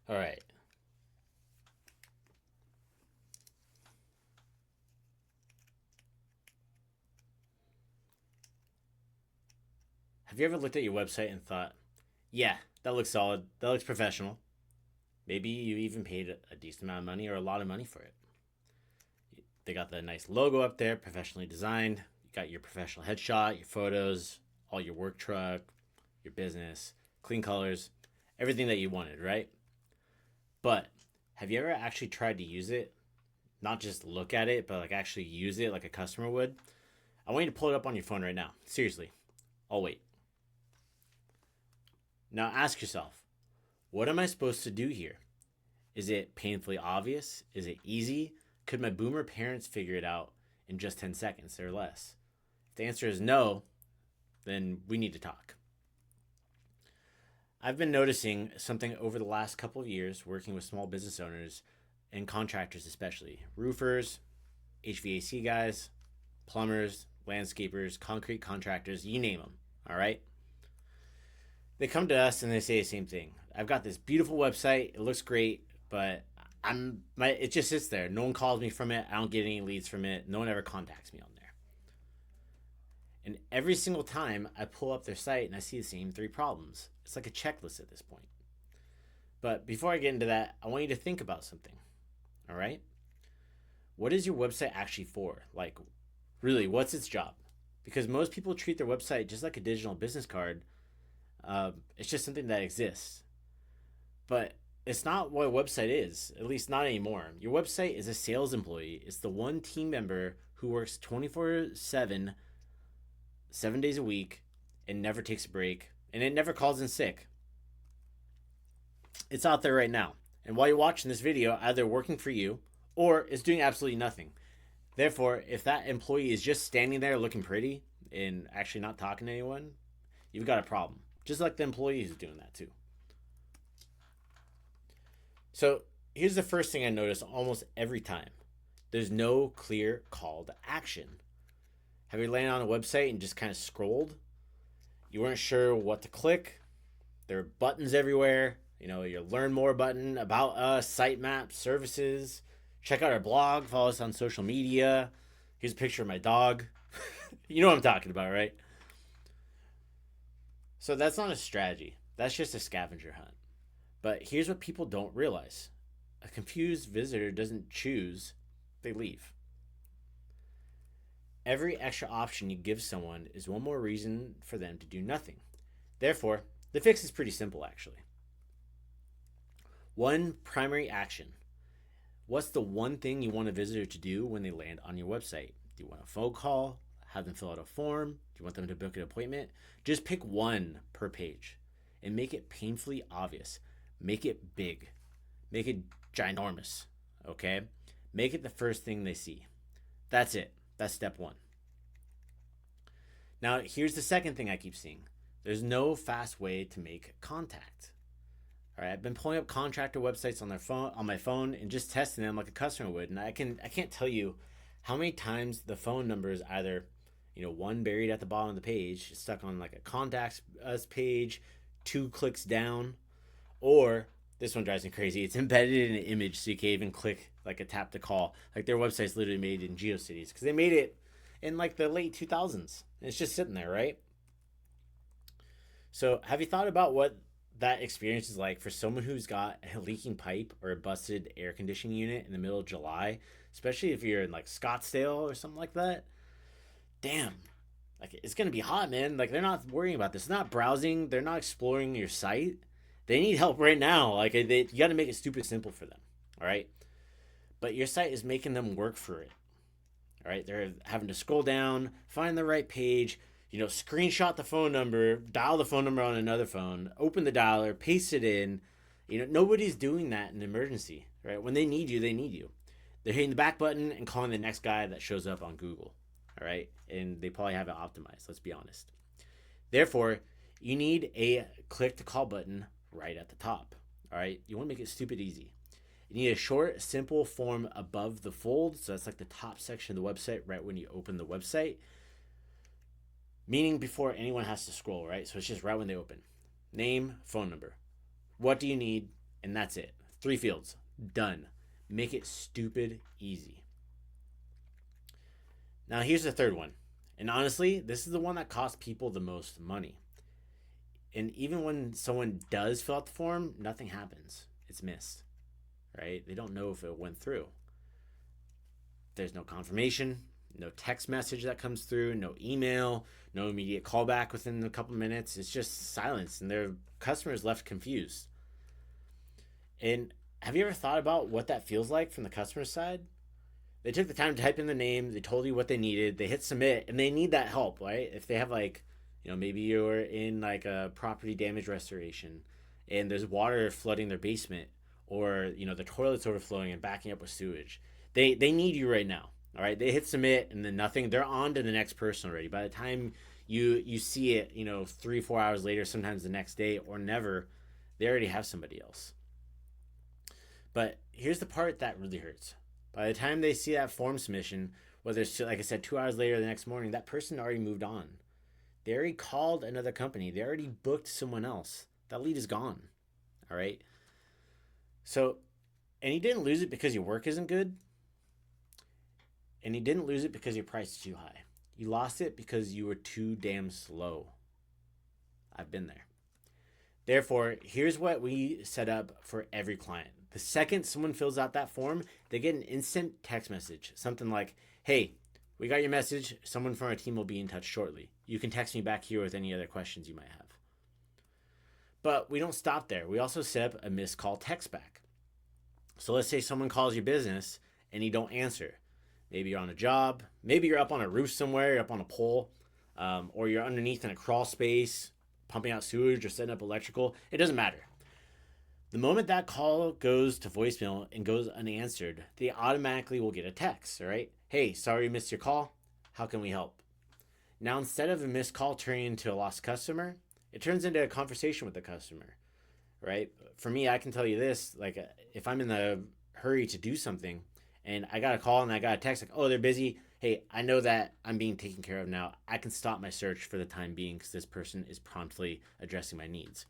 All right. Have you ever looked at your website and thought, yeah, that looks solid. That looks professional. Maybe you even paid a decent amount of money or a lot of money for it. They got the nice logo up there, professionally designed. You got your professional headshot, your photos, all your work truck, your business, clean colors, everything that you wanted, right? But have you ever actually tried to use it? Not just look at it, but like actually use it like a customer would? I want you to pull it up on your phone right now. Seriously. I'll wait. Now ask yourself, what am I supposed to do here? Is it painfully obvious? Is it easy? Could my boomer parents figure it out in just 10 seconds or less? If the answer is no, then we need to talk. I've been noticing something over the last couple of years working with small business owners and contractors, especially roofers, HVAC guys, plumbers, landscapers, concrete contractors, you name them. All right. They come to us and they say the same thing. I've got this beautiful website. It looks great, but it just sits there. No one calls me from it. I don't get any leads from it. No one ever contacts me on there. And every single time I pull up their site and I see the same three problems. It's like a checklist at this point. But before I get into that, I want you to think about something. All right? What is your website actually for? Like, really, what's its job? Because most people treat their website just like a digital business card. It's just something that exists. But it's not what a website is, at least not anymore. Your website is a sales employee. It's the one team member who works 24/7, 7 days a week, and never takes a break, and it never calls in sick. It's out there right now. And while you're watching this video, either working for you or it's doing absolutely nothing. Therefore, if that employee is just standing there looking pretty and actually not talking to anyone, you've got a problem. Just like the employee who's doing that too. So here's the first thing I notice almost every time. There's no clear call to action. Have you landed on a website and just kind of scrolled? You weren't sure what to click. There are buttons everywhere. Your learn more button, about us, sitemap, services. Check out our blog, follow us on social media. Here's a picture of my dog. You know what I'm talking about, right? So that's not a strategy. That's just a scavenger hunt. But here's what people don't realize. A confused visitor doesn't choose, they leave. Every extra option you give someone is one more reason for them to do nothing. Therefore, the fix is pretty simple actually. One primary action. What's the one thing you want a visitor to do when they land on your website? Do you want a phone call? Have them fill out a form? Do you want them to book an appointment? Just pick one per page and make it painfully obvious. Make it big. Make it ginormous. Okay? Make it the first thing they see. That's it. That's step one. Now, here's the second thing I keep seeing. There's no fast way to make contact. All right, I've been pulling up contractor websites on my phone and just testing them like a customer would, and I can't tell you how many times the phone number is either, one buried at the bottom of the page, stuck on like a contact us page, 2 clicks down, or this one drives me crazy. It's embedded in an image, so you can't even click like a tap to call. Like their website's literally made in GeoCities because they made it in like the late 2000s. And it's just sitting there, right? So have you thought about what that experience is like for someone who's got a leaking pipe or a busted air conditioning unit in the middle of July, especially if you're in like Scottsdale or something like that? Damn. Like it's gonna be hot, man. Like they're not worrying about this. They're not browsing. They're not exploring your site. They need help right now. You got to make it stupid simple for them. All right. But your site is making them work for it. All right. They're having to scroll down, find the right page, screenshot the phone number, dial the phone number on another phone, open the dialer, paste it in. Nobody's doing that in an emergency, right? When they need you, they need you. They're hitting the back button and calling the next guy that shows up on Google, all right? And they probably have it optimized, let's be honest. Therefore, you need a click to call button right at the top, all right? You want to make it stupid easy. You need a short, simple form above the fold, so that's like the top section of the website right when you open the website. Meaning before anyone has to scroll, right? So it's just right when they open. Name, phone number. What do you need? And that's it. 3 fields. Done. Make it stupid easy. Now here's the third one. And honestly, this is the one that costs people the most money. And even when someone does fill out the form, nothing happens. It's missed, right? They don't know if it went through. There's no confirmation, no text message that comes through, no email, no immediate callback within a couple minutes. It's just silence, and their customers left confused. And have you ever thought about what that feels like from the customer side? They took the time to type in the name, they told you what they needed, they hit submit, and they need that help, right? If they have maybe you're in like a property damage restoration and there's water flooding their basement, or the toilet's overflowing and backing up with sewage. They need you right now. All right. They hit submit and then nothing. They're on to the next person already. By the time you see it, 3-4 hours later, sometimes the next day or never, they already have somebody else. But here's the part that really hurts. By the time they see that form submission, whether it's, like I said, 2 hours later or the next morning, that person already moved on. They already called another company. They already booked someone else. That lead is gone. All right. So, and you didn't lose it because your work isn't good. And you didn't lose it because your price is too high. You lost it because you were too damn slow. I've been there. Therefore, here's what we set up for every client. The second someone fills out that form, they get an instant text message. Something like, hey, we got your message. Someone from our team will be in touch shortly. You can text me back here with any other questions you might have. But we don't stop there. We also set up a missed call text back. So let's say someone calls your business and you don't answer. Maybe you're on a job. Maybe you're up on a roof somewhere. You're up on a pole. Or you're underneath in a crawl space, pumping out sewage or setting up electrical. It doesn't matter. The moment that call goes to voicemail and goes unanswered, they automatically will get a text, all right? Hey, sorry we missed your call. How can we help? Now, instead of a missed call turning into a lost customer, it turns into a conversation with the customer, right? For me, I can tell you this, if I'm in the hurry to do something and I got a call and I got a text like, oh, they're busy. Hey, I know that I'm being taken care of now. I can stop my search for the time being because this person is promptly addressing my needs.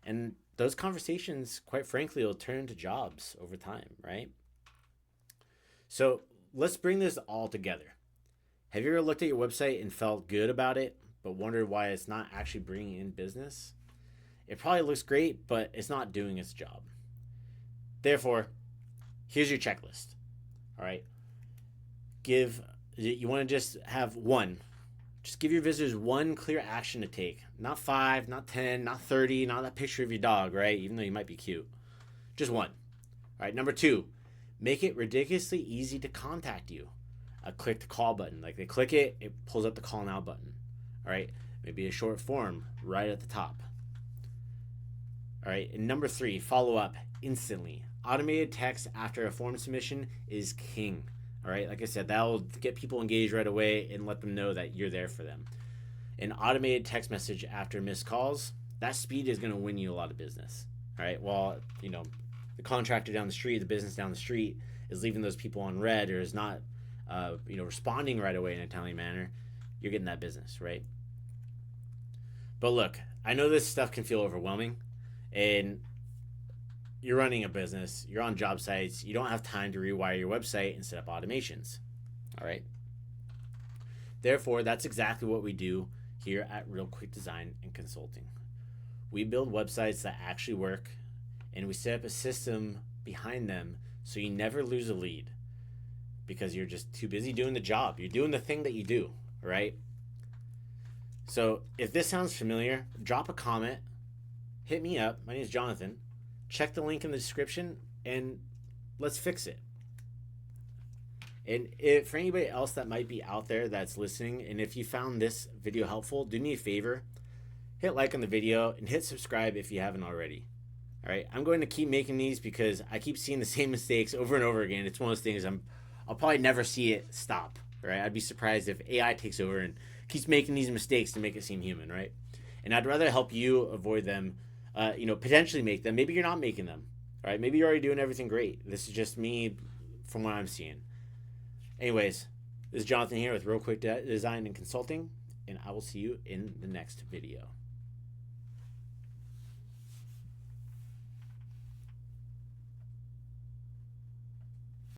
And those conversations, quite frankly, will turn into jobs over time, right? So let's bring this all together. Have you ever looked at your website and felt good about it, but wondered why it's not actually bringing in business? It probably looks great, but it's not doing its job. Therefore, here's your checklist. All right. You want to just have one. Just give your visitors one clear action to take. Not 5, not 10, not 30, not that picture of your dog, right? Even though you might be cute. Just one. All right. Number 2, make it ridiculously easy to contact you. Click the call button. Like they click it, it pulls up the call now button. All right. Maybe a short form right at the top. All right. And number 3, follow up instantly. Automated text after a form submission is king. All right. Like I said, that'll get people engaged right away and let them know that you're there for them. An automated text message after missed calls, that speed is going to win you a lot of business. All right. Well, the contractor down the street, the business down the street is leaving those people on red or is not, responding right away in a timely manner. You're getting that business, right? But look, I know this stuff can feel overwhelming, and you're running a business, you're on job sites, you don't have time to rewire your website and set up automations. All right. Therefore, that's exactly what we do here at Real Quick Design and Consulting. We build websites that actually work, and we set up a system behind them so you never lose a lead because you're just too busy doing the job. You're doing the thing that you do, right? So if this sounds familiar, drop a comment, hit me up. My name is Jonathan. Check the link in the description and let's fix it. And for anybody else that might be out there that's listening, and if you found this video helpful, do me a favor, hit like on the video and hit subscribe if you haven't already. All right, I'm going to keep making these because I keep seeing the same mistakes over and over again. It's one of those things I'll probably never see it stop. Right? I'd be surprised if AI takes over and keeps making these mistakes to make it seem human, right? And I'd rather help you avoid them, potentially make them. Maybe you're not making them, right? Maybe you're already doing everything great. This is just me from what I'm seeing. Anyways, this is Jonathan here with Real Quick Design and Consulting, and I will see you in the next video.